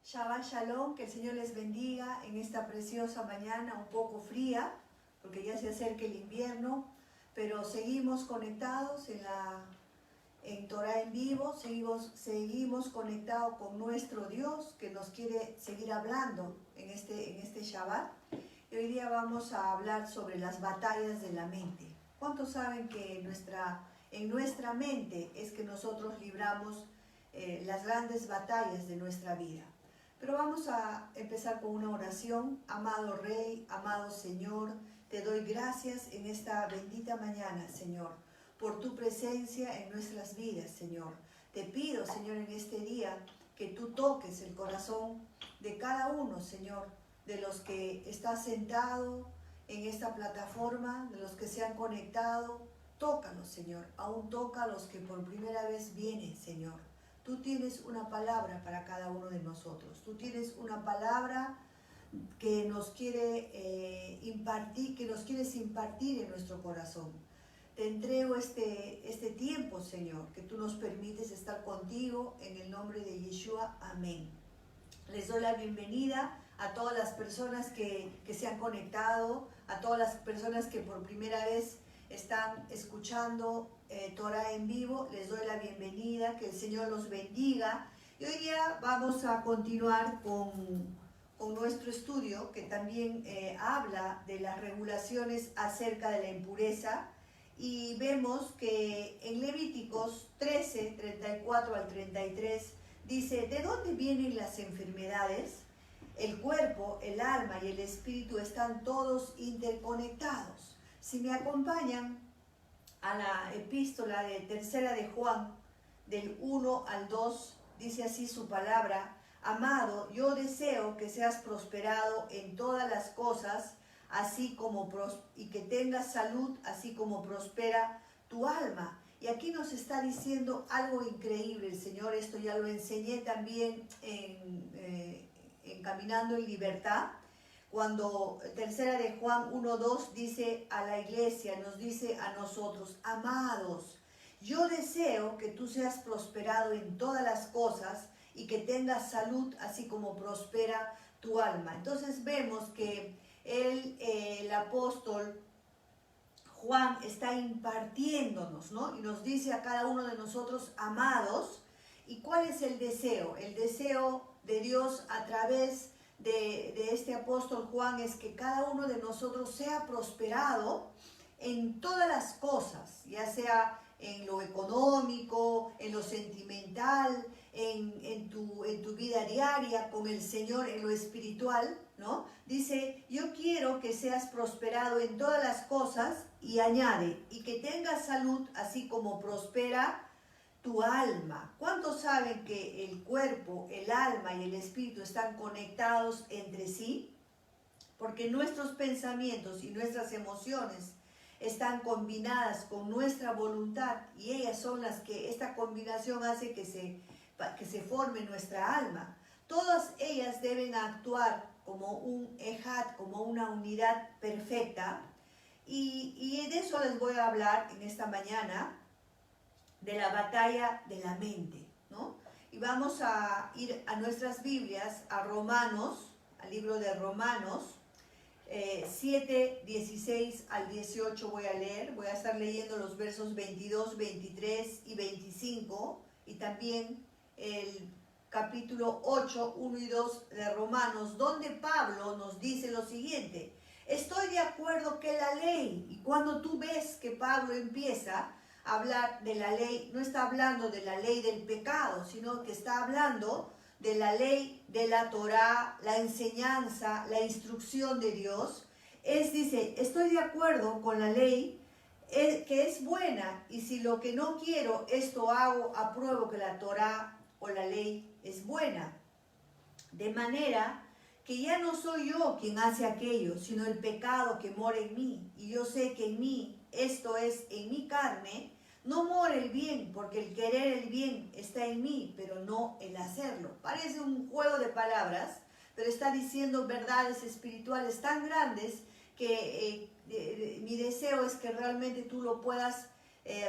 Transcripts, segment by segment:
Shabbat Shalom, que el Señor les bendiga en esta preciosa mañana un poco fría, porque ya se acerca el invierno, pero seguimos conectados en Torah en vivo, seguimos conectados con nuestro Dios que nos quiere seguir hablando en este Shabbat. Y hoy día vamos a hablar sobre las batallas de la mente. ¿Cuántos saben que en nuestra mente es que nosotros libramos las grandes batallas de nuestra vida? Pero vamos a empezar con una oración. Amado Rey, amado Señor, te doy gracias en esta bendita mañana, Señor, por tu presencia en nuestras vidas, Señor. Te pido, Señor, en este día que tú toques el corazón de cada uno, Señor, de los que está sentado en esta plataforma, de los que se han conectado. Tócalos, Señor. Aún toca a los que por primera vez vienen, Señor. Tú tienes una palabra para cada uno de nosotros. Tú tienes una palabra que nos quiere impartir, que nos quieres impartir en nuestro corazón. Te entrego este tiempo, Señor, que tú nos permites estar contigo en el nombre de Yeshua. Amén. Les doy la bienvenida a todas las personas que se han conectado, a todas las personas que por primera vez están escuchando Torah en vivo. Les doy la bienvenida, que el Señor los bendiga. Y hoy día vamos a continuar con nuestro estudio, que también habla de las regulaciones acerca de la impureza. Y vemos que en Levíticos 13, 34 al 33, dice: ¿de dónde vienen las enfermedades? El cuerpo, el alma y el espíritu están todos interconectados. Si me acompañan a la epístola de Tercera de Juan, del 1 al 2, dice así su palabra: Amado, yo deseo que seas prosperado en todas las cosas, y que tengas salud, así como prospera tu alma. Y aquí nos está diciendo algo increíble el Señor. Esto ya lo enseñé también en Caminando en Libertad. Cuando Tercera de Juan 1:2 dice a la iglesia, nos dice a nosotros: amados, yo deseo que tú seas prosperado en todas las cosas y que tengas salud, así como prospera tu alma. Entonces vemos que el apóstol Juan está impartiéndonos, ¿no? Y nos dice a cada uno de nosotros: amados. ¿Y cuál es el deseo? El deseo de Dios a través de este apóstol Juan es que cada uno de nosotros sea prosperado en todas las cosas, ya sea en lo económico, en lo sentimental, en tu vida diaria con el Señor, en lo espiritual, ¿no? Dice: yo quiero que seas prosperado en todas las cosas, y añade: y que tengas salud, así como prospera tu alma. ¿Cuántos saben que el cuerpo, el alma y el espíritu están conectados entre sí? Porque nuestros pensamientos y nuestras emociones están combinadas con nuestra voluntad, y ellas son las que, esta combinación hace que se forme nuestra alma. Todas ellas deben actuar como un ejad, como una unidad perfecta, y de eso les voy a hablar en esta mañana, de la batalla de la mente, ¿no? Y vamos a ir a nuestras Biblias, a Romanos, al libro de Romanos, 7, 16 al 18 voy a leer. Voy a estar leyendo los versos 22, 23 y 25, y también el capítulo 8, 1 y 2 de Romanos, donde Pablo nos dice lo siguiente: estoy de acuerdo que la ley, y cuando tú ves que Pablo empieza a hablar de la ley, no está hablando de la ley del pecado, sino que está hablando de la ley de la Torá, la enseñanza, la instrucción de Dios. Dice: estoy de acuerdo con la ley, que es buena, y si lo que no quiero, esto hago, apruebo que la Torá o la ley es buena. De manera que ya no soy yo quien hace aquello, sino el pecado que mora en mí. Y yo sé que en mí, esto es, en mi carne, no mora el bien, porque el querer el bien está en mí, pero no el hacerlo. Parece un juego de palabras, pero está diciendo verdades espirituales tan grandes que mi deseo es que realmente tú lo puedas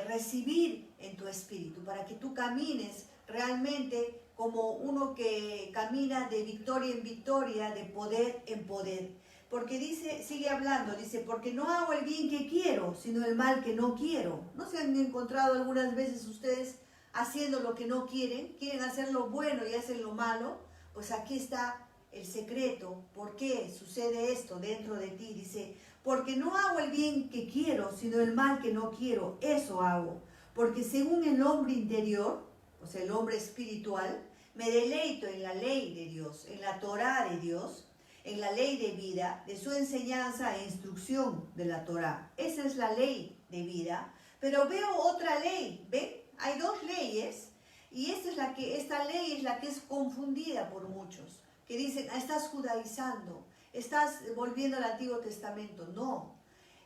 recibir en tu espíritu, para que tú camines realmente como uno que camina de victoria en victoria, de poder en poder. Porque dice, sigue hablando, dice, porque no hago el bien que quiero, sino el mal que no quiero. ¿No se han encontrado algunas veces ustedes haciendo lo que no quieren? Quieren hacer lo bueno y hacen lo malo. Pues aquí está el secreto. ¿Por qué sucede esto dentro de ti? Dice, porque no hago el bien que quiero, sino el mal que no quiero. Eso hago. Porque según el hombre interior, o sea, el hombre espiritual, me deleito en la ley de Dios, en la Torá de Dios, en la ley de vida, de su enseñanza e instrucción de la Torá. Esa es la ley de vida. Pero veo otra ley, ¿ven? Hay dos leyes y esta ley es la que es confundida por muchos, que dicen, estás judaizando, estás volviendo al Antiguo Testamento. No,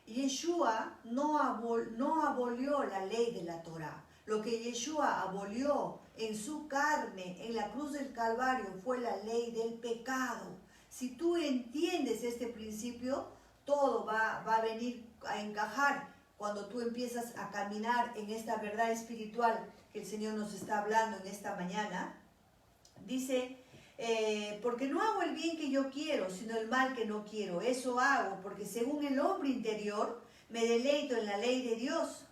Yeshua no abolió la ley de la Torá. Lo que Yeshua abolió en su carne, en la cruz del Calvario, fue la ley del pecado. Si tú entiendes este principio, todo va a venir a encajar cuando tú empiezas a caminar en esta verdad espiritual que el Señor nos está hablando en esta mañana. Dice, porque no hago el bien que yo quiero, sino el mal que no quiero. Eso hago, porque según el hombre interior, me deleito en la ley de Dios.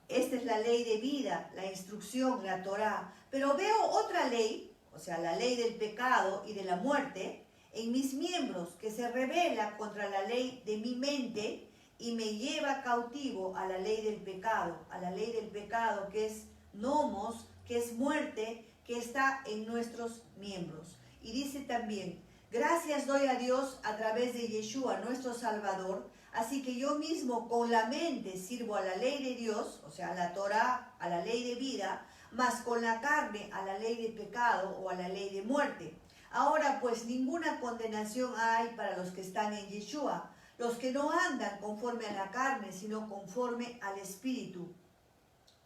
Esta es la ley de vida, la instrucción, la Torá. Pero veo otra ley, o sea, la ley del pecado y de la muerte, en mis miembros, que se rebela contra la ley de mi mente y me lleva cautivo a la ley del pecado, que es nomos, que es muerte, que está en nuestros miembros. Y dice también, gracias doy a Dios a través de Yeshua, nuestro Salvador, así que yo mismo con la mente sirvo a la ley de Dios, o sea, a la Torá, a la ley de vida, mas con la carne a la ley de pecado o a la ley de muerte. Ahora pues ninguna condenación hay para los que están en Yeshua, los que no andan conforme a la carne, sino conforme al Espíritu.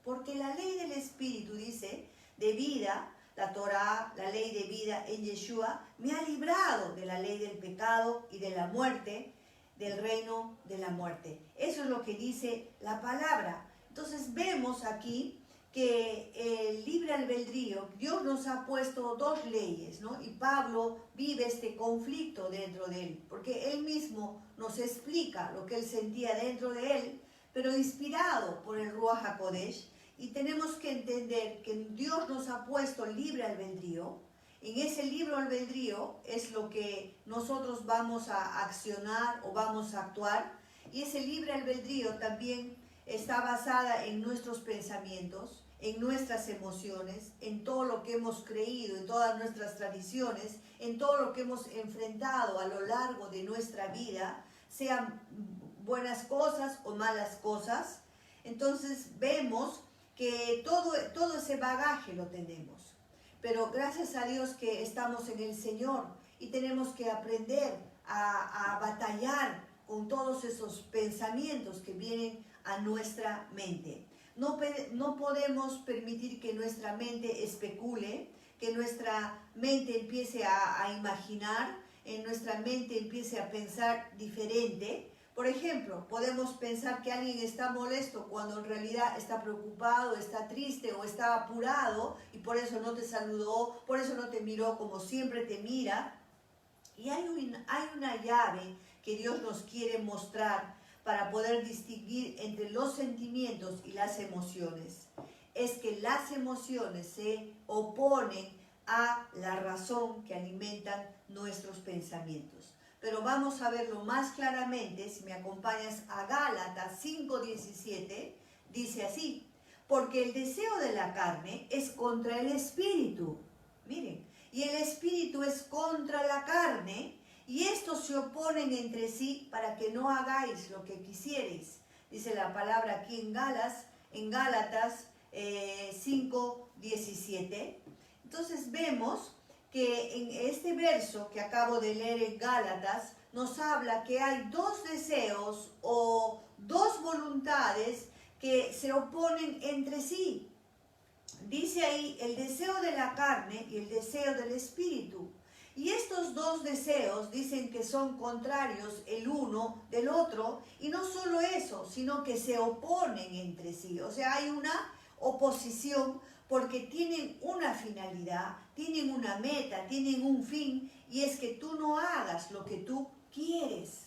Porque la ley del Espíritu, dice, de vida, la Torá, la ley de vida en Yeshua, me ha librado de la ley del pecado y de la muerte, del reino de la muerte. Eso es lo que dice la palabra. Entonces vemos aquí que el libre albedrío, Dios nos ha puesto dos leyes, ¿no? Y Pablo vive este conflicto dentro de él, porque él mismo nos explica lo que él sentía dentro de él, pero inspirado por el Ruach HaKodesh, y tenemos que entender que Dios nos ha puesto libre albedrío. En ese libre albedrío es lo que nosotros vamos a accionar o vamos a actuar, y ese libre albedrío también está basada en nuestros pensamientos, en nuestras emociones, en todo lo que hemos creído, en todas nuestras tradiciones, en todo lo que hemos enfrentado a lo largo de nuestra vida, sean buenas cosas o malas cosas. Entonces vemos que todo ese bagaje lo tenemos. Pero gracias a Dios que estamos en el Señor y tenemos que aprender a batallar con todos esos pensamientos que vienen a nuestra mente. No podemos permitir que nuestra mente especule, que nuestra mente empiece a imaginar, en nuestra mente empiece a pensar diferente. Por ejemplo, podemos pensar que alguien está molesto cuando en realidad está preocupado, está triste o está apurado y por eso no te saludó, por eso no te miró como siempre te mira. Y hay una llave que Dios nos quiere mostrar para poder distinguir entre los sentimientos y las emociones. Es que las emociones se oponen a la razón que alimentan nuestros pensamientos. Pero vamos a verlo más claramente, si me acompañas a Gálatas 5:17, dice así, porque el deseo de la carne es contra el espíritu, miren, y el espíritu es contra la carne, y estos se oponen entre sí para que no hagáis lo que quisierais. Dice la palabra aquí en Gálatas 5:17. Entonces vemos que en este verso que acabo de leer en Gálatas nos habla que hay dos deseos o dos voluntades que se oponen entre sí. Dice ahí el deseo de la carne y el deseo del espíritu. Y estos dos deseos dicen que son contrarios el uno del otro, y no solo eso, sino que se oponen entre sí. O sea, hay una oposición porque tienen una finalidad, tienen una meta, tienen un fin, y es que tú no hagas lo que tú quieres.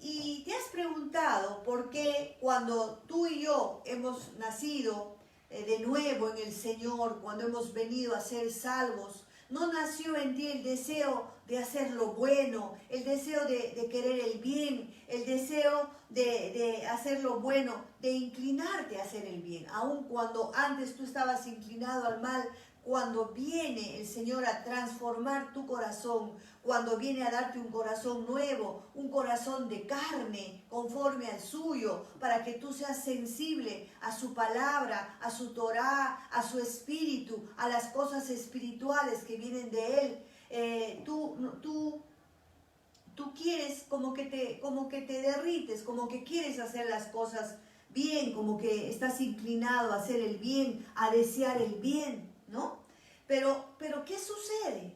Y te has preguntado por qué cuando tú y yo hemos nacido de nuevo en el Señor, cuando hemos venido a ser salvos, no nació en ti el deseo de hacer lo bueno, el deseo de querer el bien, el deseo de hacer lo bueno, de inclinarte a hacer el bien. Aun cuando antes tú estabas inclinado al mal, cuando viene el Señor a transformar tu corazón, cuando viene a darte un corazón nuevo, un corazón de carne conforme al suyo, para que tú seas sensible a su palabra, a su Torá, a su espíritu, a las cosas espirituales que vienen de Él. Tú quieres como que te derrites, como que quieres hacer las cosas bien, como que estás inclinado a hacer el bien, a desear el bien, ¿no? Pero ¿qué sucede?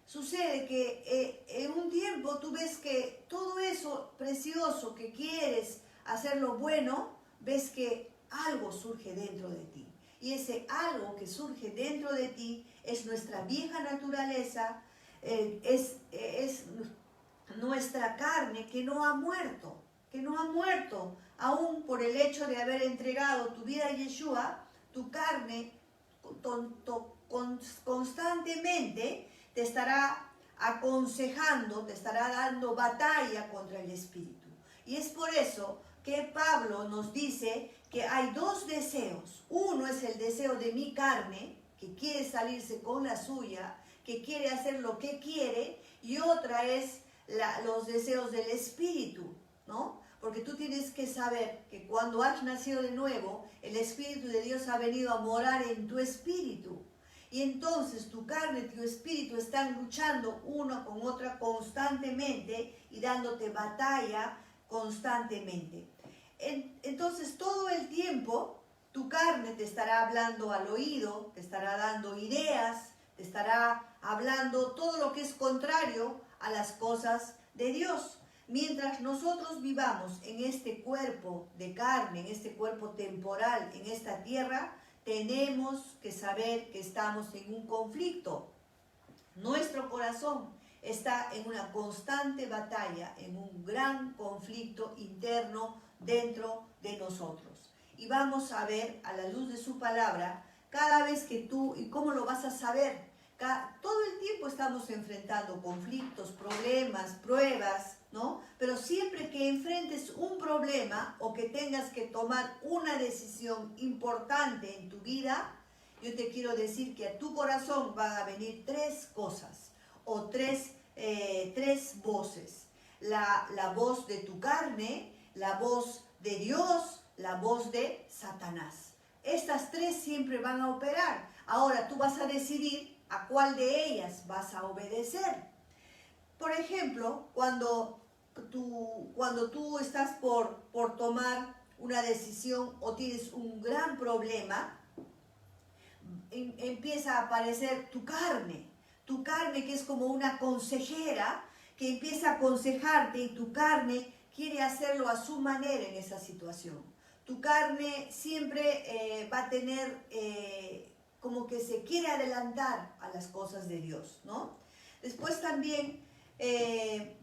Sucede que en un tiempo tú ves que todo eso precioso que quieres, hacer lo bueno, ves que algo surge dentro de ti. Y ese algo que surge dentro de ti es nuestra vieja naturaleza, es nuestra carne que no ha muerto, aún por el hecho de haber entregado tu vida a Yeshua. Tu carne constantemente te estará aconsejando, te estará dando batalla contra el espíritu. Y es por eso que Pablo nos dice que hay dos deseos. Uno es el deseo de mi carne, que quiere salirse con la suya, que quiere hacer lo que quiere, y otra es los deseos del espíritu, ¿no? Porque tú tienes que saber que cuando has nacido de nuevo, el Espíritu de Dios ha venido a morar en tu espíritu. Y entonces tu carne y tu espíritu están luchando una con otra constantemente y dándote batalla constantemente. Entonces todo el tiempo tu carne te estará hablando al oído, te estará dando ideas, te estará hablando todo lo que es contrario a las cosas de Dios. Mientras nosotros vivamos en este cuerpo de carne, en este cuerpo temporal, en esta tierra, tenemos que saber que estamos en un conflicto. Nuestro corazón está en una constante batalla, en un gran conflicto interno dentro de nosotros. Y vamos a ver a la luz de su palabra, cada vez que tú, ¿y cómo lo vas a saber? Todo el tiempo estamos enfrentando conflictos, problemas, pruebas, ¿no? Pero siempre que enfrentes un problema o que tengas que tomar una decisión importante en tu vida, yo te quiero decir que a tu corazón van a venir tres cosas o tres voces. La voz de tu carne, la voz de Dios, la voz de Satanás. Estas tres siempre van a operar. Ahora tú vas a decidir a cuál de ellas vas a obedecer. Por ejemplo, cuando tú estás por tomar una decisión o tienes un gran problema, empieza a aparecer tu carne que es como una consejera que empieza a aconsejarte, y tu carne quiere hacerlo a su manera en esa situación. Tu carne siempre va a tener como que se quiere adelantar a las cosas de Dios, ¿no? Después también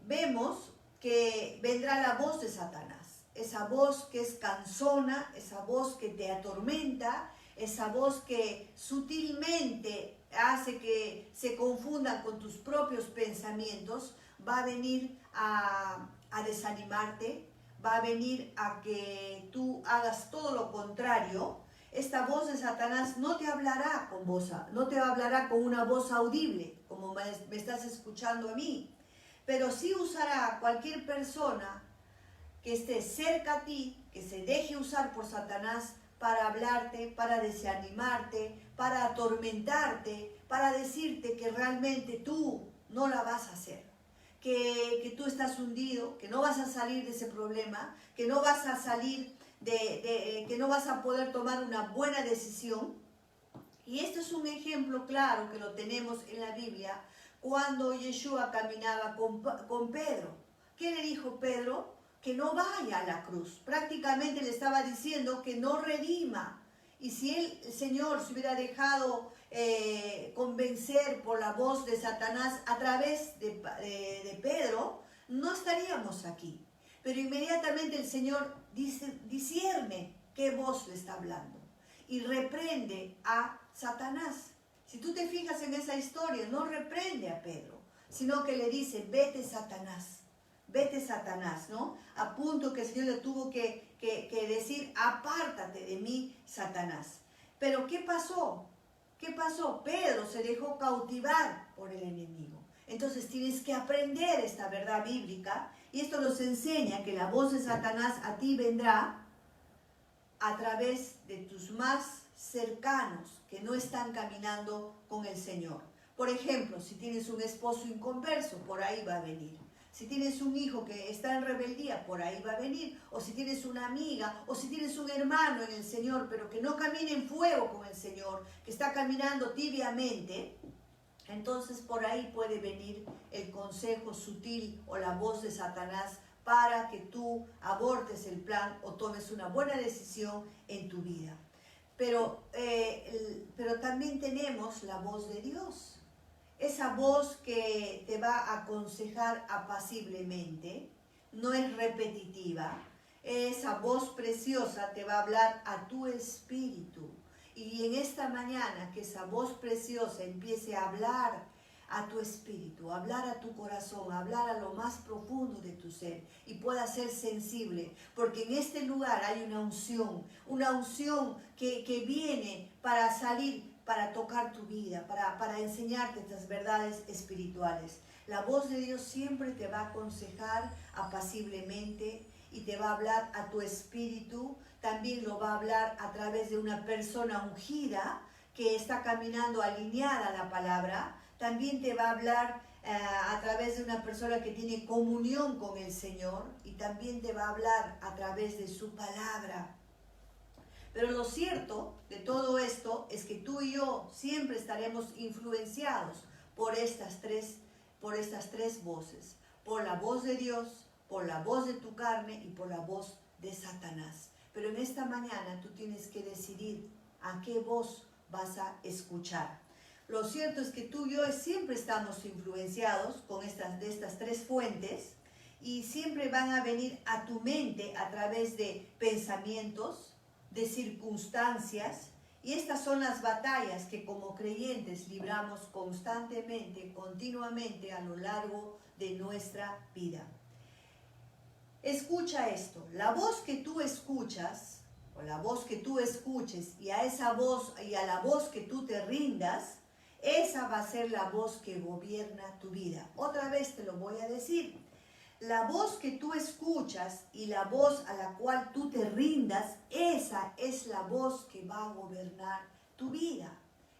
vemos que vendrá la voz de Satanás, esa voz que es cansona, esa voz que te atormenta, esa voz que sutilmente hace que se confundan con tus propios pensamientos, va a venir a desanimarte, va a venir a que tú hagas todo lo contrario. Esta voz de Satanás no te hablará no te hablará con una voz audible, como me estás escuchando a mí, pero sí usará a cualquier persona que esté cerca a ti, que se deje usar por Satanás para hablarte, para desanimarte, para atormentarte, para decirte que realmente tú no la vas a hacer, que tú estás hundido, que no vas a salir de ese problema, que no vas a salir que no vas a poder tomar una buena decisión. Y este es un ejemplo claro que lo tenemos en la Biblia cuando Yeshua caminaba con Pedro. ¿Qué le dijo Pedro? Que no vaya a la cruz. Prácticamente le estaba diciendo que no redima. Y si el Señor se hubiera dejado convencer por la voz de Satanás a través de Pedro, no estaríamos aquí. Pero inmediatamente el Señor discierne qué voz le está hablando y reprende a Satanás. Si tú te fijas en esa historia, no reprende a Pedro, sino que le dice, vete Satanás, ¿no? A punto que el Señor le tuvo que decir, apártate de mí, Satanás. Pero ¿qué pasó? ¿Qué pasó? Pedro se dejó cautivar por el enemigo. Entonces tienes que aprender esta verdad bíblica, y esto nos enseña que la voz de Satanás a ti vendrá a través de tus más cercanos que no están caminando con el Señor. Por ejemplo, si tienes un esposo inconverso, por ahí va a venir. Si tienes un hijo que está en rebeldía, por ahí va a venir. O si tienes una amiga, o si tienes un hermano en el Señor, pero que no camina en fuego con el Señor, que está caminando tibiamente, entonces por ahí puede venir el consejo sutil o la voz de Satanás para que tú abortes el plan o tomes una buena decisión en tu vida. Pero también tenemos la voz de Dios. Esa voz que te va a aconsejar apaciblemente, no es repetitiva. Esa voz preciosa te va a hablar a tu espíritu. Y en esta mañana que esa voz preciosa empiece a hablar a tu espíritu, hablar a tu corazón, hablar a lo más profundo de tu ser y pueda ser sensible, porque en este lugar hay una unción que viene para salir, para tocar tu vida, para enseñarte estas verdades espirituales. La voz de Dios siempre te va a aconsejar apaciblemente y te va a hablar a tu espíritu. También lo va a hablar a través de una persona ungida que está caminando alineada a la palabra. También te va a hablar a través de una persona que tiene comunión con el Señor, y también te va a hablar a través de su palabra. Pero lo cierto de todo esto es que tú y yo siempre estaremos influenciados por estas tres voces. Por la voz de Dios, por la voz de tu carne y por la voz de Satanás. Pero en esta mañana tú tienes que decidir a qué voz vas a escuchar. Lo cierto es que tú y yo siempre estamos influenciados de estas tres fuentes, y siempre van a venir a tu mente a través de pensamientos, de circunstancias, y estas son las batallas que como creyentes libramos constantemente, continuamente a lo largo de nuestra vida. Escucha esto, la voz que tú escuchas, o la voz que tú escuches, y a esa voz y a la voz que tú te rindas, esa va a ser la voz que gobierna tu vida. Otra vez te lo voy a decir. La voz que tú escuchas y la voz a la cual tú te rindas, esa es la voz que va a gobernar tu vida.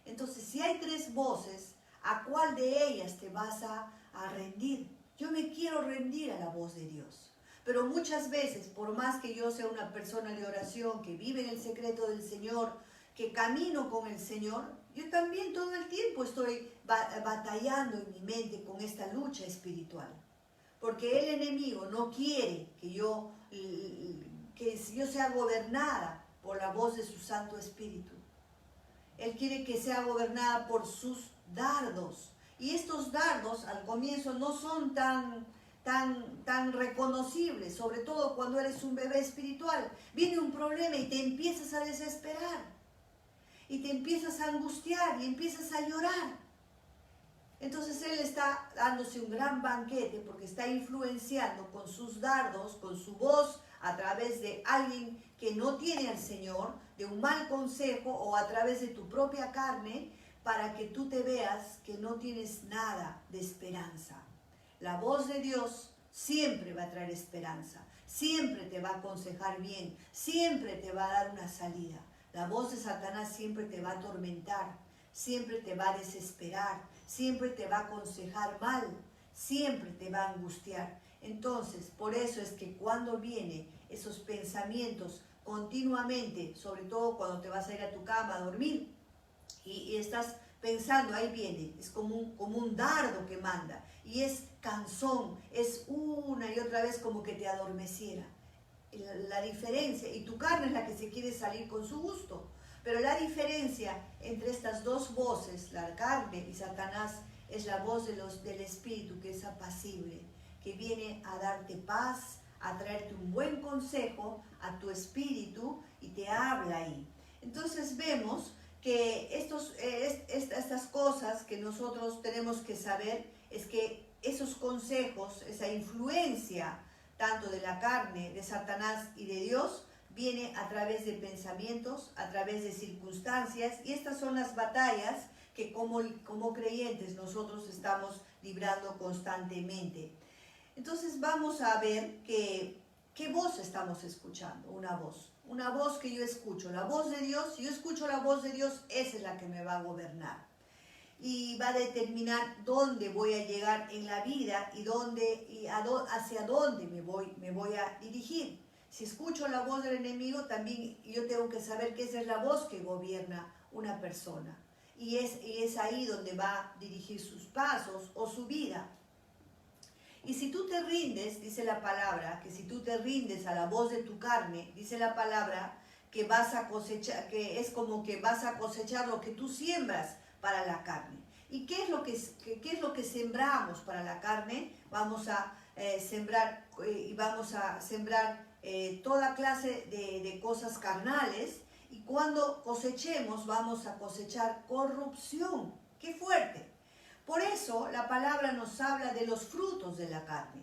Entonces, si hay tres voces, ¿a cuál de ellas te vas a rendir? Yo me quiero rendir a la voz de Dios. Pero muchas veces, por más que yo sea una persona de oración, que vive en el secreto del Señor, que camino con el Señor, yo también todo el tiempo estoy batallando en mi mente con esta lucha espiritual. Porque el enemigo no quiere que yo sea gobernada por la voz de su Santo Espíritu. Él quiere que sea gobernada por sus dardos. Y estos dardos al comienzo no son tan reconocibles, sobre todo cuando eres un bebé espiritual. Viene un problema y te empiezas a desesperar. Y te empiezas a angustiar y empiezas a llorar. Entonces él está dándose un gran banquete porque está influenciando con sus dardos, con su voz, a través de alguien que no tiene al Señor, de un mal consejo o a través de tu propia carne, para que tú te veas que no tienes nada de esperanza. La voz de Dios siempre va a traer esperanza, siempre te va a aconsejar bien, siempre te va a dar una salida. La voz de Satanás siempre te va a atormentar, siempre te va a desesperar, siempre te va a aconsejar mal, siempre te va a angustiar. Entonces, por eso es que cuando vienen esos pensamientos continuamente, sobre todo cuando te vas a ir a tu cama a dormir y estás pensando, ahí viene, es como un dardo que manda, y es cansón, es una y otra vez como que te adormeciera. La diferencia, y tu carne es la que se quiere salir con su gusto. Pero la diferencia entre estas dos voces, la carne y Satanás, es la voz del Espíritu, que es apacible, que viene a darte paz, a traerte un buen consejo a tu espíritu y te habla ahí. Entonces vemos que estas cosas que nosotros tenemos que saber es que esos consejos, esa influencia tanto de la carne, de Satanás y de Dios, viene a través de pensamientos, a través de circunstancias, y estas son las batallas que como creyentes nosotros estamos librando constantemente. Entonces vamos a ver qué voz estamos escuchando, una voz que yo escucho, la voz de Dios. Si yo escucho la voz de Dios, esa es la que me va a gobernar y va a determinar dónde voy a llegar en la vida y hacia dónde me voy a dirigir. Si escucho la voz del enemigo, también yo tengo que saber que esa es la voz que gobierna una persona. Y es ahí donde va a dirigir sus pasos o su vida. Y si tú te rindes, dice la palabra, que si tú te rindes a la voz de tu carne, dice la palabra, que vas a cosechar, que es como que vas a cosechar lo que tú siembras para la carne. ¿Y qué es lo que sembramos para la carne? Vamos a sembrar toda clase de cosas carnales, y cuando cosechemos vamos a cosechar corrupción. ¡Qué fuerte! Por eso la palabra nos habla de los frutos de la carne.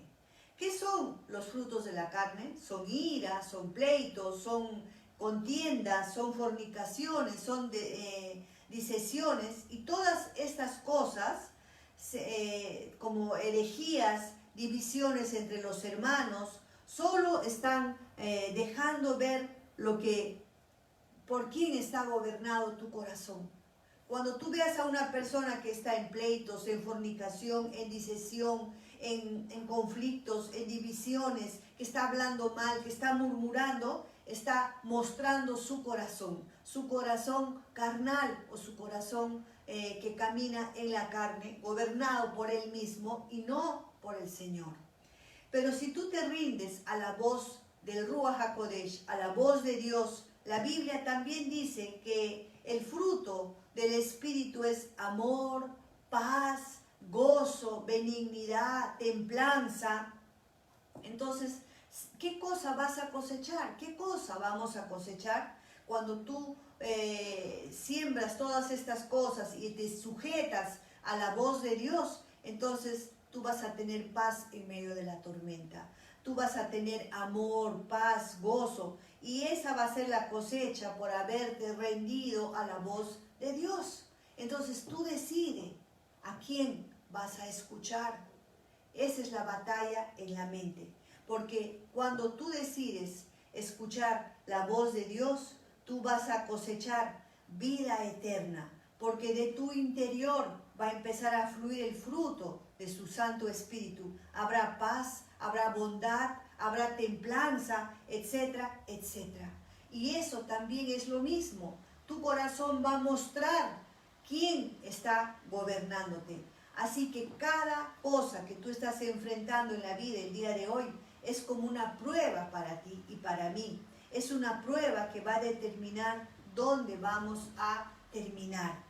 ¿Qué son los frutos de la carne? Son ira, son pleitos, son contiendas, son fornicaciones, son disensiones, y todas estas cosas como herejías, divisiones entre los hermanos, solo están dejando ver por quién está gobernado tu corazón. Cuando tú veas a una persona que está en pleitos, en fornicación, en disesión, en conflictos, en divisiones, que está hablando mal, que está murmurando, está mostrando su corazón carnal, o su corazón que camina en la carne, gobernado por él mismo y no por el Señor. Pero si tú te rindes a la voz del Ruach HaKodesh, a la voz de Dios, la Biblia también dice que el fruto del Espíritu es amor, paz, gozo, benignidad, templanza. Entonces, ¿qué cosa vas a cosechar? ¿Qué cosa vamos a cosechar? Cuando tú siembras todas estas cosas y te sujetas a la voz de Dios, entonces tú vas a tener paz en medio de la tormenta. Tú vas a tener amor, paz, gozo, y esa va a ser la cosecha por haberte rendido a la voz de Dios. Entonces tú decides a quién vas a escuchar. Esa es la batalla en la mente. Porque cuando tú decides escuchar la voz de Dios, tú vas a cosechar vida eterna. Porque de tu interior va a empezar a fluir el fruto de su Santo Espíritu. Habrá paz, habrá bondad, habrá templanza, etcétera, etcétera. Y eso también es lo mismo. Tu corazón va a mostrar quién está gobernándote. Así que cada cosa que tú estás enfrentando en la vida el día de hoy es como una prueba para ti y para mí. Es una prueba que va a determinar dónde vamos a terminar.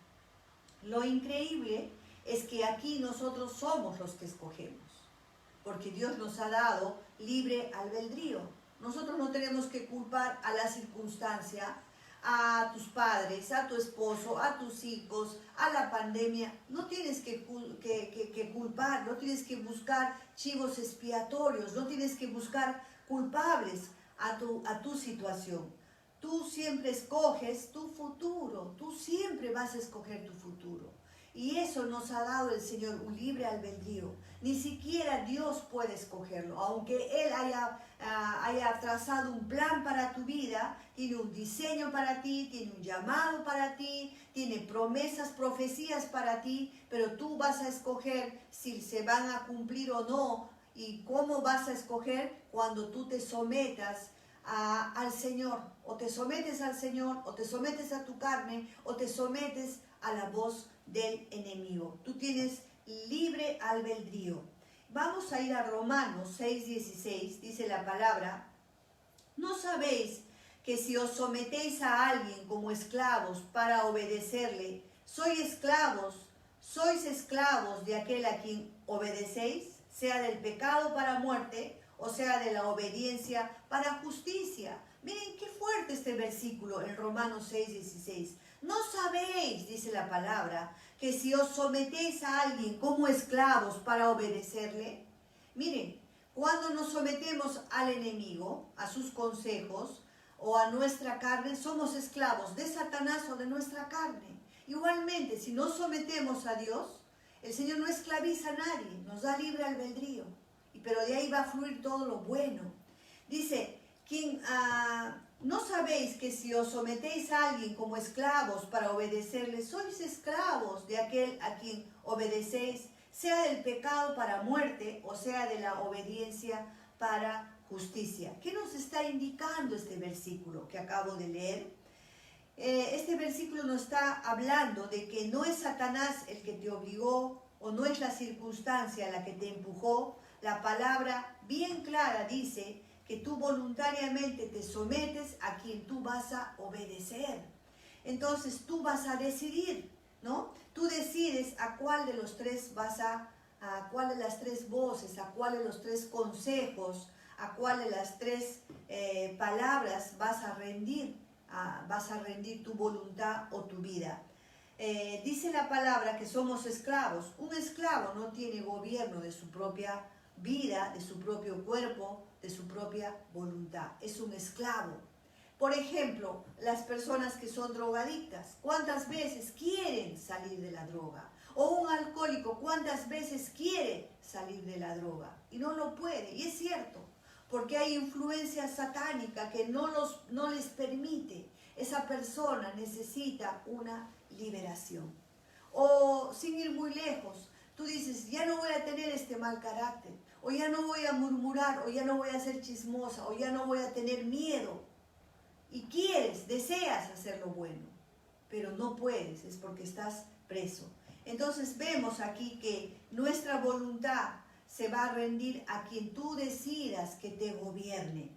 Lo increíble es que aquí nosotros somos los que escogemos, porque Dios nos ha dado libre albedrío. Nosotros no tenemos que culpar a la circunstancia, a tus padres, a tu esposo, a tus hijos, a la pandemia. No tienes que culpar, no tienes que buscar chivos expiatorios, no tienes que buscar culpables a tu situación. Tú siempre escoges tu futuro, tú siempre vas a escoger tu futuro. Y eso nos ha dado el Señor, un libre albedrío. Ni siquiera Dios puede escogerlo. Aunque Él haya trazado un plan para tu vida, tiene un diseño para ti, tiene un llamado para ti, tiene promesas, profecías para ti, pero tú vas a escoger si se van a cumplir o no. ¿Y cómo vas a escoger? Cuando tú te sometas al Señor. O te sometes al Señor, o te sometes a tu carne, o te sometes a la voz del enemigo. Tú tienes libre albedrío. Vamos a ir a Romanos 6:16, dice la palabra: ¿no sabéis que si os sometéis a alguien como esclavos para obedecerle, sois esclavos de aquel a quien obedecéis, sea del pecado para muerte, o sea de la obediencia para justicia. Miren qué fuerte este versículo en Romanos 6:16. ¿No sabéis, dice la palabra, que si os sometéis a alguien como esclavos para obedecerle? Miren, cuando nos sometemos al enemigo, a sus consejos o a nuestra carne, somos esclavos de Satanás o de nuestra carne. Igualmente, si nos sometemos a Dios, el Señor no esclaviza a nadie, nos da libre albedrío, pero de ahí va a fluir todo lo bueno. Dice, ¿no sabéis que si os sometéis a alguien como esclavos para obedecerle, sois esclavos de aquel a quien obedecéis, sea del pecado para muerte o sea de la obediencia para justicia? ¿Qué nos está indicando este versículo que acabo de leer? Este versículo nos está hablando de que no es Satanás el que te obligó o no es la circunstancia la que te empujó. La palabra bien clara dice que tú voluntariamente te sometes a quien tú vas a obedecer. Entonces tú vas a decidir, ¿no? Tú decides a cuál de los tres a cuál de las tres voces, a cuál de los tres consejos, a cuál de las tres palabras vas a rendir tu voluntad o tu vida. Dice la palabra que somos esclavos. Un esclavo no tiene gobierno de su propia vida, de su propio cuerpo, de su propia voluntad. Es un esclavo. Por ejemplo, las personas que son drogadictas, ¿cuántas veces quieren salir de la droga? O un alcohólico, ¿cuántas veces quiere salir de la droga? Y no lo puede. Y es cierto, porque hay influencia satánica que no les permite. Esa persona necesita una liberación. O sin ir muy lejos, tú dices, ya no voy a tener este mal carácter, o ya no voy a murmurar, o ya no voy a ser chismosa, o ya no voy a tener miedo. Y deseas hacer lo bueno, pero no puedes, es porque estás preso. Entonces vemos aquí que nuestra voluntad se va a rendir a quien tú decidas que te gobierne.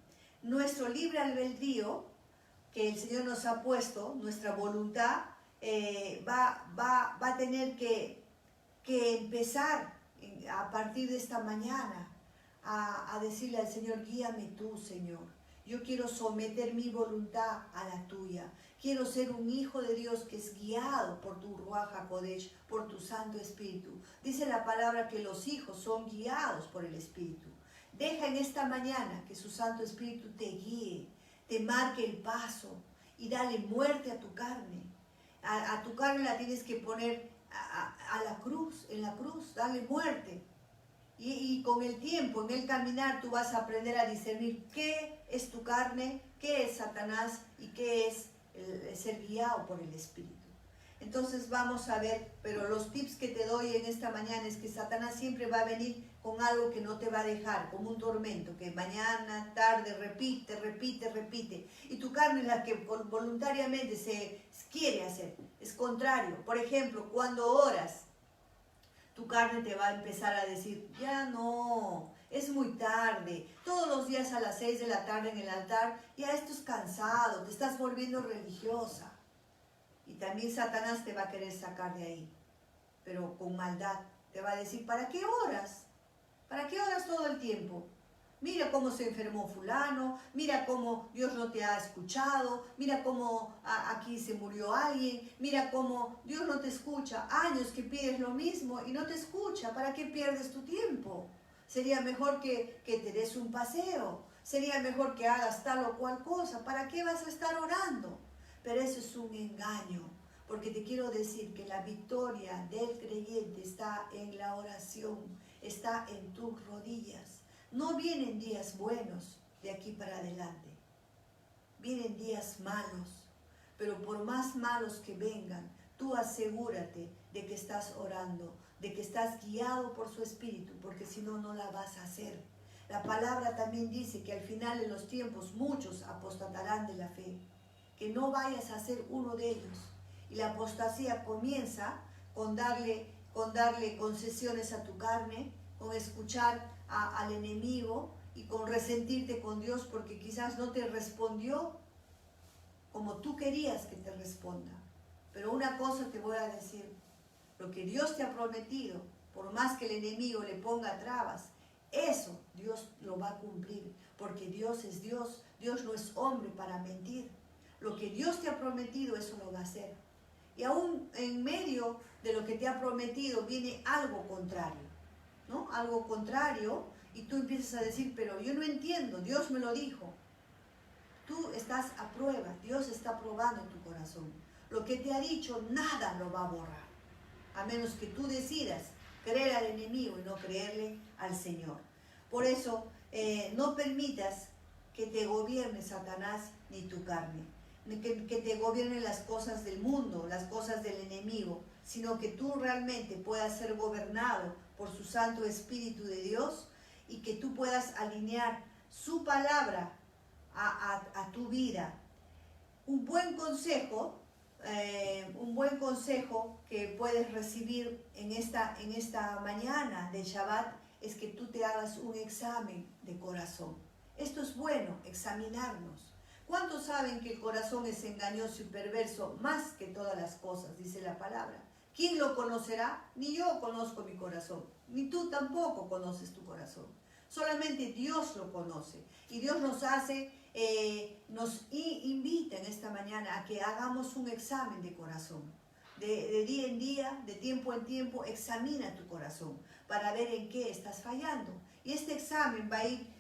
Nuestro libre albedrío, que el Señor nos ha puesto, nuestra voluntad, va a tener que empezar a partir de esta mañana a decirle al Señor, guíame tú, Señor. Yo quiero someter mi voluntad a la tuya. Quiero ser un hijo de Dios que es guiado por tu Ruach HaKodesh, por tu Santo Espíritu. Dice la palabra que los hijos son guiados por el Espíritu. Deja en esta mañana que su Santo Espíritu te guíe, te marque el paso y dale muerte a tu carne. A tu carne la tienes que poner a la cruz, en la cruz, dale muerte. Y con el tiempo, en el caminar, tú vas a aprender a discernir qué es tu carne, qué es Satanás y qué es ser guiado por el Espíritu. Entonces vamos a ver, pero los tips que te doy en esta mañana es que Satanás siempre va a venir con algo que no te va a dejar, como un tormento, que mañana, tarde, repite. Y tu carne es la que voluntariamente se quiere hacer. Es contrario. Por ejemplo, cuando oras, tu carne te va a empezar a decir, ya no, es muy tarde, todos los días a las 6 de la tarde en el altar, ya estás cansado, te estás volviendo religiosa. Y también Satanás te va a querer sacar de ahí, pero con maldad. Te va a decir, ¿para qué oras? ¿Para qué oras todo el tiempo? Mira cómo se enfermó fulano, mira cómo Dios no te ha escuchado, mira cómo aquí se murió alguien, mira cómo Dios no te escucha. Años que pides lo mismo y no te escucha, ¿para qué pierdes tu tiempo? Sería mejor que te des un paseo, sería mejor que hagas tal o cual cosa, ¿para qué vas a estar orando? Pero eso es un engaño, porque te quiero decir que la victoria del creyente está en la oración, está en tus rodillas. No vienen días buenos de aquí para adelante, vienen días malos, pero por más malos que vengan, tú asegúrate de que estás orando, de que estás guiado por su Espíritu, porque si no, no la vas a hacer. La palabra también dice que al final de los tiempos muchos apostatarán de la fe, que no vayas a ser uno de ellos. Y la apostasía comienza con darle concesiones a tu carne, con escuchar al enemigo y con resentirte con Dios porque quizás no te respondió como tú querías que te responda. Pero una cosa te voy a decir, lo que Dios te ha prometido, por más que el enemigo le ponga trabas, eso Dios lo va a cumplir, porque Dios es Dios, Dios no es hombre para mentir. Lo que Dios te ha prometido, eso lo va a hacer. Y aún en medio de lo que te ha prometido viene algo contrario, ¿no? Algo contrario, y tú empiezas a decir, pero yo no entiendo, Dios me lo dijo. Tú estás a prueba, Dios está probando tu corazón. Lo que te ha dicho, nada lo va a borrar, a menos que tú decidas creer al enemigo y no creerle al Señor. Por eso, no permitas que te gobierne Satanás ni tu carne, ni que te gobiernen las cosas del mundo, las cosas del enemigo, sino que tú realmente puedas ser gobernado por su Santo Espíritu de Dios y que tú puedas alinear su palabra a tu vida. Un buen consejo que puedes recibir en esta mañana de Shabbat es que tú te hagas un examen de corazón. Esto es bueno, examinarnos. ¿Cuántos saben que el corazón es engañoso y perverso más que todas las cosas? Dice la palabra. ¿Quién lo conocerá? Ni yo conozco mi corazón, ni tú tampoco conoces tu corazón. Solamente Dios lo conoce. Y Dios nos invita en esta mañana a que hagamos un examen de corazón. De día en día, de tiempo en tiempo, examina tu corazón para ver en qué estás fallando. Y este examen va a ir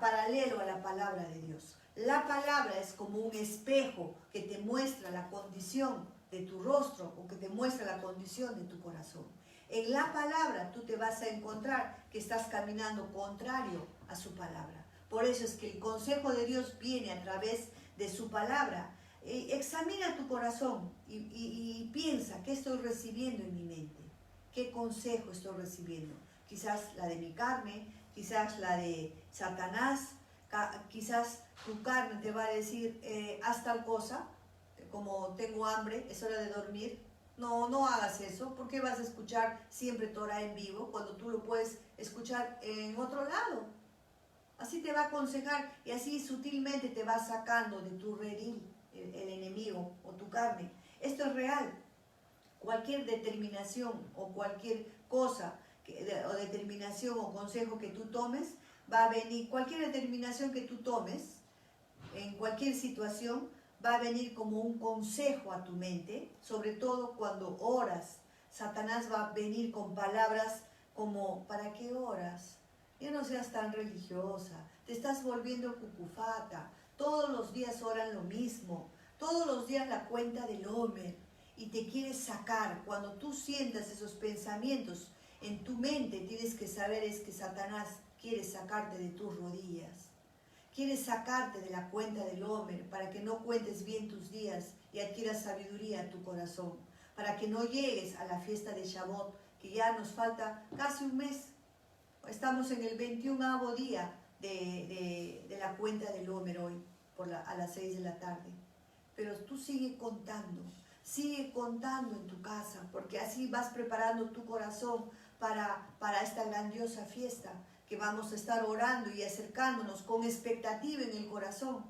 paralelo a la palabra de Dios. La palabra es como un espejo que te muestra la condición de tu rostro o que te muestra la condición de tu corazón. En la palabra tú te vas a encontrar que estás caminando contrario a su palabra. Por eso es que el consejo de Dios viene a través de su palabra. Examina tu corazón y piensa qué estoy recibiendo en mi mente. ¿Qué consejo estoy recibiendo? Quizás la de mi carne, quizás la de Satanás, quizás tu carne te va a decir, haz tal cosa, como tengo hambre, es hora de dormir. No hagas eso. ¿Por qué vas a escuchar siempre Torah en vivo cuando tú lo puedes escuchar en otro lado? Así te va a aconsejar y así sutilmente te va sacando de tu redil el enemigo o tu carne. Esto es real. Cualquier determinación o cualquier cosa o determinación o consejo que tú tomes, va a venir, cualquier determinación que tú tomes en cualquier situación, va a venir como un consejo a tu mente, sobre todo cuando oras. Satanás va a venir con palabras como, ¿para qué oras? Ya no seas tan religiosa, te estás volviendo cucufata, todos los días oran lo mismo, todos los días la cuenta del Homer, y te quieres sacar. Cuando tú sientas esos pensamientos en tu mente, tienes que saber es que Satanás quiere sacarte de tus rodillas. Quiere sacarte de la cuenta del Homer para que no cuentes bien tus días y adquieras sabiduría a tu corazón. Para que no llegues a la fiesta de Shavuot, que ya nos falta casi un mes. Estamos en el 21º día de la cuenta del Homer hoy, a las 6 de la tarde. Pero tú sigue contando en tu casa, porque así vas preparando tu corazón para esta grandiosa fiesta, que vamos a estar orando y acercándonos con expectativa en el corazón,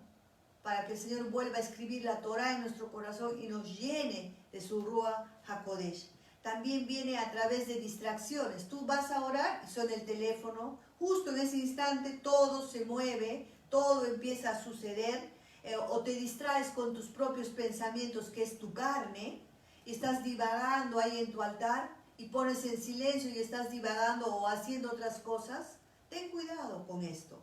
para que el Señor vuelva a escribir la Torah en nuestro corazón y nos llene de su Ruach HaKodesh. También viene a través de distracciones. Tú vas a orar y suena el teléfono, justo en ese instante todo se mueve, todo empieza a suceder, o te distraes con tus propios pensamientos, que es tu carne, y estás divagando ahí en tu altar, y pones en silencio y estás divagando o haciendo otras cosas. Ten cuidado con esto.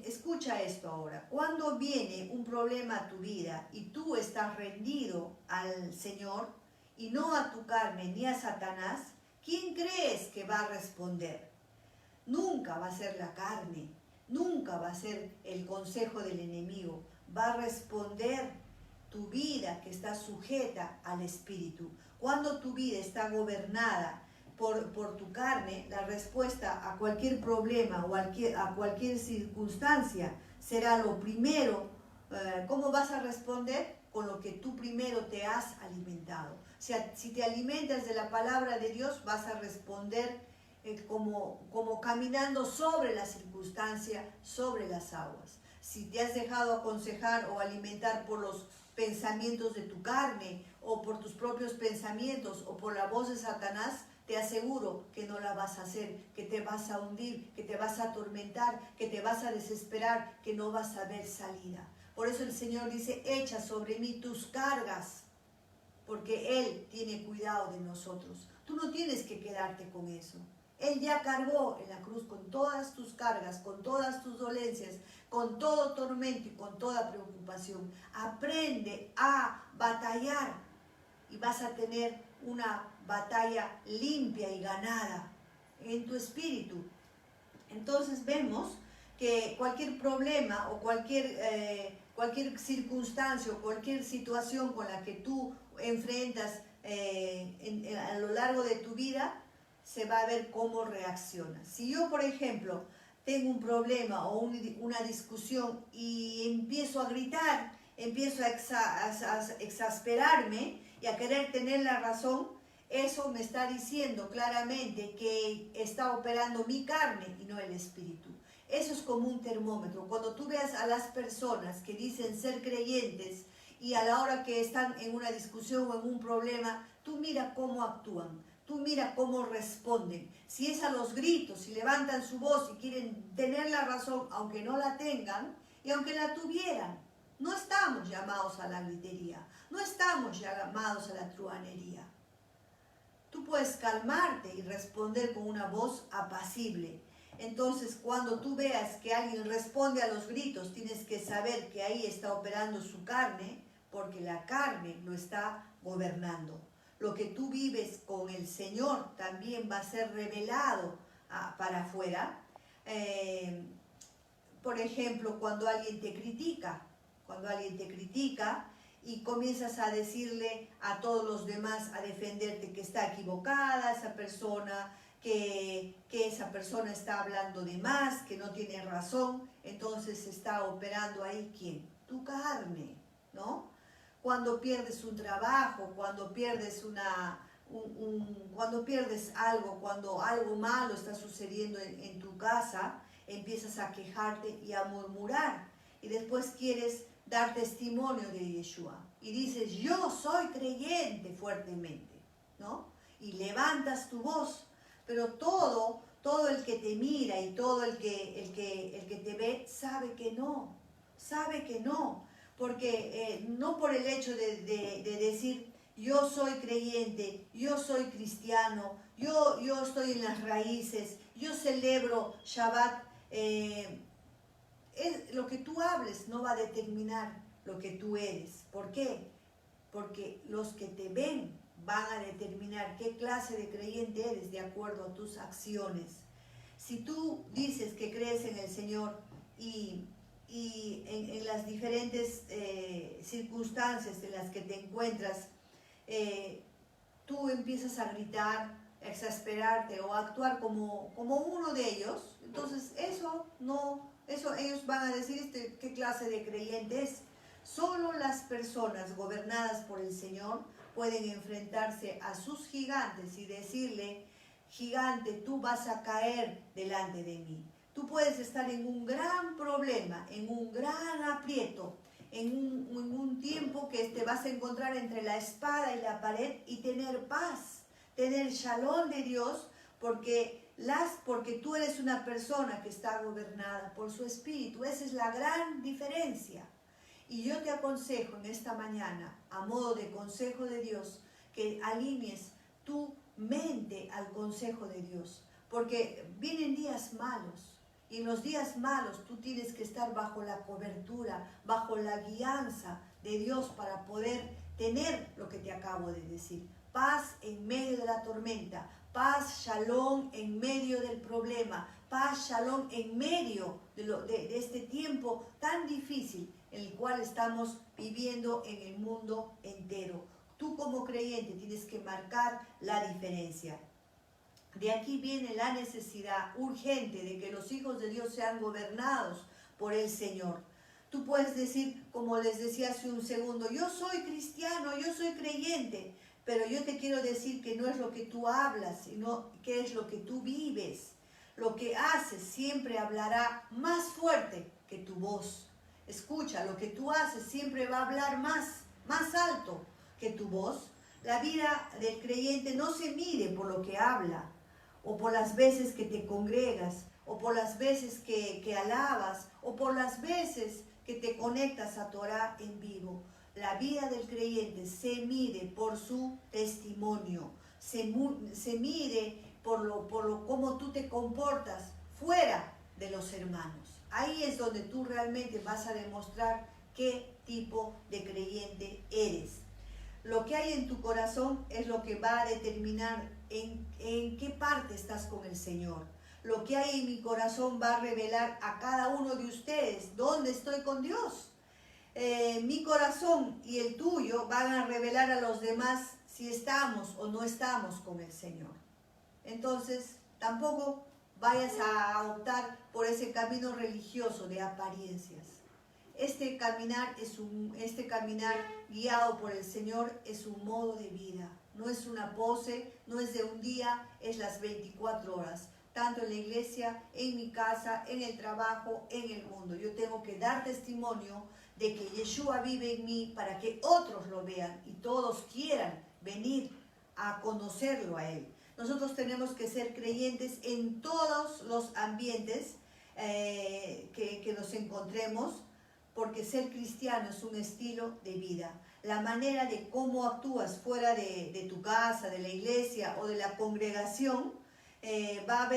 Escucha esto ahora, cuando viene un problema a tu vida y tú estás rendido al Señor y no a tu carne ni a Satanás, ¿quién crees que va a responder? Nunca va a ser la carne, nunca va a ser el consejo del enemigo, va a responder tu vida, que está sujeta al Espíritu. Cuando tu vida está gobernada por tu carne, la respuesta a cualquier problema o a cualquier circunstancia será lo primero. ¿Cómo vas a responder? Con lo que tú primero te has alimentado. O sea, si te alimentas de la palabra de Dios, vas a responder como caminando sobre la circunstancia, sobre las aguas. si te has dejado aconsejar o alimentar por los pensamientos de tu carne o por tus propios pensamientos o por la voz de Satanás, te aseguro que no la vas a hacer, que te vas a hundir, que te vas a atormentar, que te vas a desesperar, que no vas a ver salida. Por eso el Señor dice, echa sobre mí tus cargas, porque Él tiene cuidado de nosotros. Tú no tienes que quedarte con eso. Él ya cargó en la cruz con todas tus cargas, con todas tus dolencias, con todo tormento y con toda preocupación. Aprende a batallar y vas a tener una batalla limpia y ganada en tu espíritu. Entonces vemos que cualquier problema o cualquier circunstancia o cualquier situación con la que tú enfrentas a lo largo de tu vida, se va a ver cómo reaccionas. Si yo, por ejemplo, tengo un problema o una discusión y empiezo a gritar, empiezo a exasperarme y a querer tener la razón, eso me está diciendo claramente que está operando mi carne y no el espíritu. Eso es como un termómetro. Cuando tú veas a las personas que dicen ser creyentes y a la hora que están en una discusión o en un problema, tú mira cómo actúan. Tú mira cómo responden. Si es a los gritos, si levantan su voz y quieren tener la razón, aunque no la tengan y aunque la tuvieran. No estamos llamados a la gritería. No estamos llamados a la truhanería. Tú puedes calmarte y responder con una voz apacible. Entonces, cuando tú veas que alguien responde a los gritos, tienes que saber que ahí está operando su carne, porque la carne lo está gobernando. Lo que tú vives con el Señor también va a ser revelado para afuera. Por ejemplo, cuando alguien te critica y comienzas a decirle a todos los demás, a defenderte que está equivocada esa persona, que esa persona está hablando de más, que no tiene razón, entonces está operando ahí ¿quién? Tu carne, ¿no? Cuando pierdes un trabajo, cuando pierdes cuando pierdes algo, cuando algo malo está sucediendo en tu casa, empiezas a quejarte y a murmurar. Y después quieres dar testimonio de Yeshua. Y dices, yo soy creyente fuertemente, ¿no? Y levantas tu voz. Pero todo el que te mira y todo el que te ve sabe que no. Porque no por el hecho de decir yo soy creyente, yo soy cristiano, yo estoy en las raíces, yo celebro Shabbat, lo que tú hables no va a determinar lo que tú eres. ¿Por qué? Porque los que te ven van a determinar qué clase de creyente eres de acuerdo a tus acciones. Si tú dices que crees en el Señor y en las diferentes circunstancias en las que te encuentras, tú empiezas a gritar, a exasperarte o a actuar como uno de ellos, entonces eso ellos van a decir qué clase de creyente es. Solo las personas gobernadas por el Señor pueden enfrentarse a sus gigantes y decirle, gigante, tú vas a caer delante de mí. Tú puedes estar en un gran problema, en un gran aprieto, en un tiempo que te vas a encontrar entre la espada y la pared y tener paz, tener shalom de Dios, porque tú eres una persona que está gobernada por su espíritu. Esa es la gran diferencia. Y yo te aconsejo en esta mañana, a modo de consejo de Dios, que alinees tu mente al consejo de Dios, porque vienen días malos. Y en los días malos tú tienes que estar bajo la cobertura, bajo la guianza de Dios para poder tener lo que te acabo de decir. Paz en medio de la tormenta, paz, shalom en medio del problema, paz, shalom en medio de este tiempo tan difícil en el cual estamos viviendo en el mundo entero. Tú como creyente tienes que marcar la diferencia. De aquí viene la necesidad urgente de que los hijos de Dios sean gobernados por el Señor. Tú puedes decir, como les decía hace un segundo, yo soy cristiano, yo soy creyente, pero yo te quiero decir que no es lo que tú hablas, sino que es lo que tú vives. Lo que haces siempre hablará más fuerte que tu voz. escucha, lo que tú haces siempre va a hablar más alto que tu voz. La vida del creyente no se mide por lo que habla, o por las veces que te congregas, o por las veces que alabas, o por las veces que te conectas a Torah en vivo. La vida del creyente se mide por su testimonio, se mide por cómo tú te comportas fuera de los hermanos. Ahí es donde tú realmente vas a demostrar qué tipo de creyente eres. Lo que hay en tu corazón es lo que va a determinar en qué parte estás con el Señor. Lo que hay en mi corazón va a revelar a cada uno de ustedes dónde estoy con Dios. Mi corazón y el tuyo van a revelar a los demás si estamos o no estamos con el Señor. Entonces, tampoco vayas a optar por ese camino religioso de apariencias. Este caminar guiado por el Señor es un modo de vida. No es una pose, no es de un día, es las 24 horas. Tanto en la iglesia, en mi casa, en el trabajo, en el mundo. Yo tengo que dar testimonio de que Yeshua vive en mí para que otros lo vean y todos quieran venir a conocerlo a Él. Nosotros tenemos que ser creyentes en todos los ambientes que nos encontremos, porque ser cristiano es un estilo de vida. La manera de cómo actúas fuera de tu casa, de la iglesia o de la congregación, va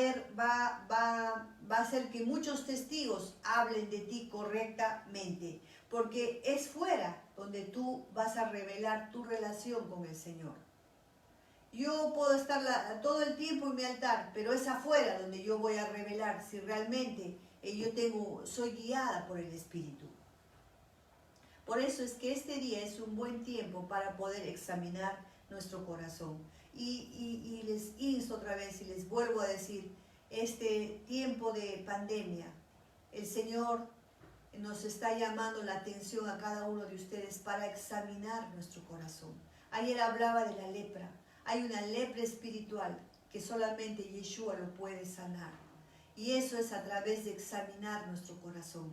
a hacer que muchos testigos hablen de ti correctamente, porque es fuera donde tú vas a revelar tu relación con el Señor. Yo puedo estar todo el tiempo en mi altar, pero es afuera donde yo voy a revelar si realmente soy guiada por el Espíritu. Por eso es que este día es un buen tiempo para poder examinar nuestro corazón. Y les insto otra vez y les vuelvo a decir, este tiempo de pandemia, el Señor nos está llamando la atención a cada uno de ustedes para examinar nuestro corazón. Ayer hablaba de la lepra. Hay una lepra espiritual que solamente Yeshua lo puede sanar. Y eso es a través de examinar nuestro corazón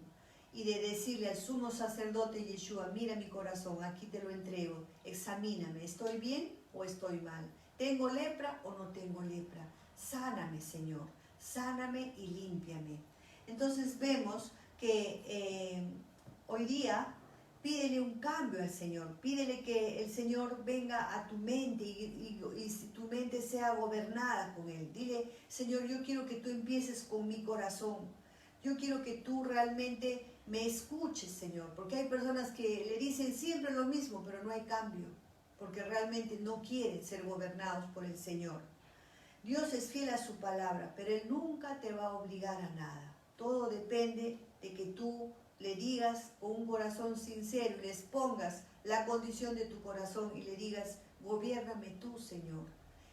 y de decirle al sumo sacerdote Yeshua, mira mi corazón, aquí te lo entrego, examíname, ¿estoy bien o estoy mal? ¿Tengo lepra o no tengo lepra? Sáname, Señor, sáname y límpiame. Entonces vemos que hoy día pídele un cambio al Señor, pídele que el Señor venga a tu mente y tu mente sea gobernada con Él. Dile, Señor, yo quiero que tú empieces con mi corazón. Yo quiero que tú realmente me escuches, Señor, porque hay personas que le dicen siempre lo mismo, pero no hay cambio, porque realmente no quieren ser gobernados por el Señor. Dios es fiel a su palabra, pero Él nunca te va a obligar a nada. Todo depende de que tú le digas con un corazón sincero y les pongas la condición de tu corazón y le digas, gobiérname tú, Señor,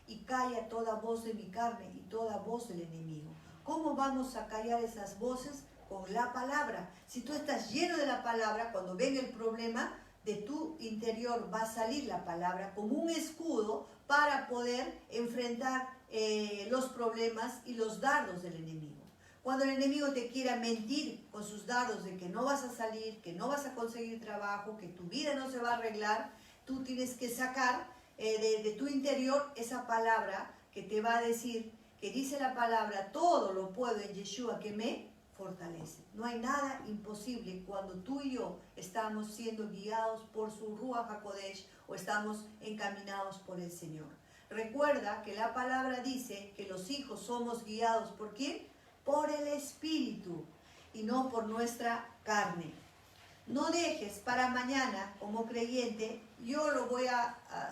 y calla toda voz de mi carne y toda voz del enemigo. ¿Cómo vamos a callar esas voces? Con la palabra. Si tú estás lleno de la palabra, cuando venga el problema, de tu interior va a salir la palabra como un escudo para poder enfrentar los problemas y los dardos del enemigo. Cuando el enemigo te quiera mentir con sus dardos de que no vas a salir, que no vas a conseguir trabajo, que tu vida no se va a arreglar, tú tienes que sacar de tu interior esa palabra que te va a decir, que dice la palabra, todo lo puedo en Yeshua que me fortalece. No hay nada imposible cuando tú y yo estamos siendo guiados por su Ruach HaKodesh o estamos encaminados por el Señor. Recuerda que la palabra dice que los hijos somos guiados ¿por quién? Por el Espíritu y no por nuestra carne. No dejes para mañana como creyente,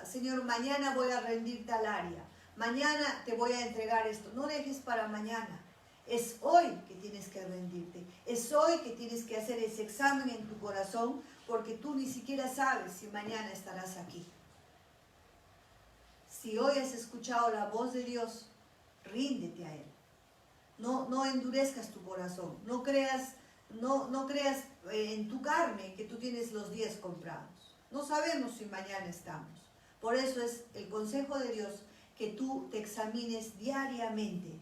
Señor, mañana voy a rendir tal área, mañana te voy a entregar esto. No dejes para mañana. Es hoy que tienes que rendirte. Es hoy que tienes que hacer ese examen en tu corazón, porque tú ni siquiera sabes si mañana estarás aquí. Si hoy has escuchado la voz de Dios, ríndete a Él. No endurezcas tu corazón. No creas en tu carne que tú tienes los 10 comprados. No sabemos si mañana estamos. Por eso es el consejo de Dios que tú te examines diariamente.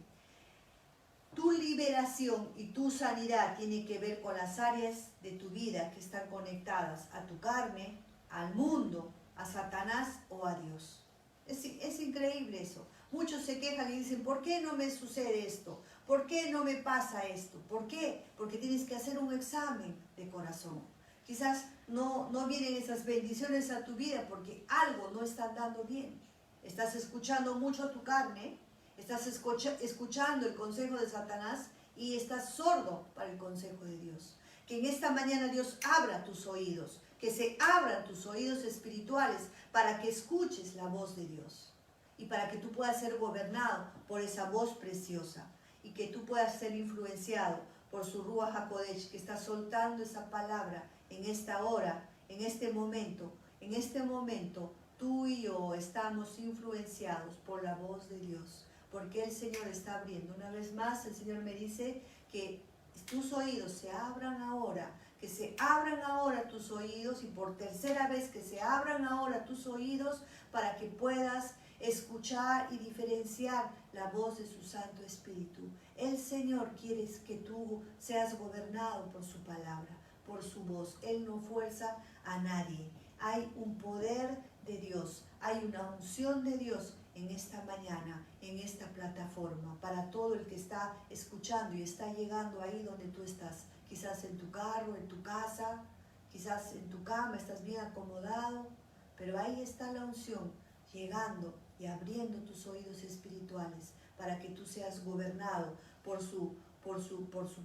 Tu liberación y tu sanidad tiene que ver con las áreas de tu vida que están conectadas a tu carne, al mundo, a Satanás o a Dios. Es increíble eso. Muchos se quejan y dicen, ¿por qué no me sucede esto? ¿Por qué no me pasa esto? ¿Por qué? Porque tienes que hacer un examen de corazón. Quizás no vienen esas bendiciones a tu vida porque algo no está andando bien. Estás escuchando mucho a tu carne, estás escuchando el consejo de Satanás y estás sordo para el consejo de Dios. Que en esta mañana Dios abra tus oídos, que se abran tus oídos espirituales para que escuches la voz de Dios y para que tú puedas ser gobernado por esa voz preciosa y que tú puedas ser influenciado por su Ruach HaKodesh que está soltando esa palabra en esta hora, en este momento. En este momento tú y yo estamos influenciados por la voz de Dios, porque el Señor está abriendo. Una vez más el Señor me dice que tus oídos se abran ahora, que se abran ahora tus oídos y por tercera vez que se abran ahora tus oídos para que puedas escuchar y diferenciar la voz de su Santo Espíritu. El Señor quiere que tú seas gobernado por su palabra, por su voz. Él no fuerza a nadie. Hay un poder de Dios, hay una unción de Dios en esta mañana, en esta plataforma, para todo el que está escuchando y está llegando ahí donde tú estás. Quizás en tu carro, en tu casa, quizás en tu cama, estás bien acomodado, pero ahí está la unción llegando y abriendo tus oídos espirituales para que tú seas gobernado por su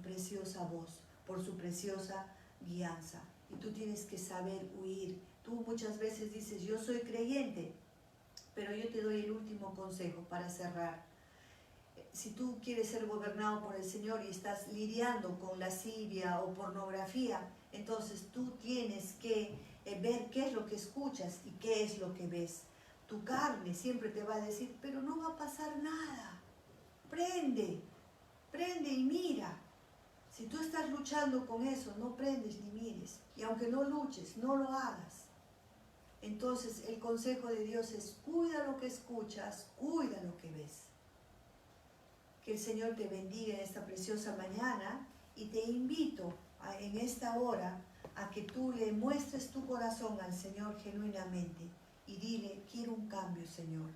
preciosa voz, por su preciosa guianza. Y tú tienes que saber huir. Tú muchas veces dices, yo soy creyente, pero yo te doy el último consejo para cerrar. Si tú quieres ser gobernado por el Señor y estás lidiando con lascivia o pornografía, entonces tú tienes que ver qué es lo que escuchas y qué es lo que ves. Tu carne siempre te va a decir, pero no va a pasar nada. Prende y mira. Si tú estás luchando con eso, no prendes ni mires. Y aunque no luches, no lo hagas. Entonces el consejo de Dios es, cuida lo que escuchas, cuida lo que ves. Que el Señor te bendiga en esta preciosa mañana y te invito en esta hora a que tú le muestres tu corazón al Señor genuinamente y dile, quiero un cambio, Señor.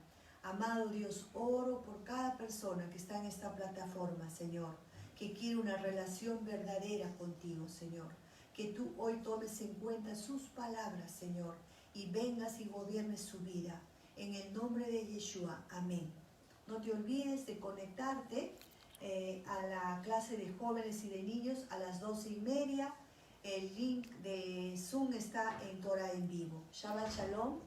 Amado Dios, oro por cada persona que está en esta plataforma, Señor, que quiere una relación verdadera contigo, Señor. Que tú hoy tomes en cuenta sus palabras, Señor, y vengas y gobiernes su vida. En el nombre de Yeshua. Amén. No te olvides de conectarte a la clase de jóvenes y de niños a las 12:30. El link de Zoom está en Torah en vivo. Shabbat Shalom.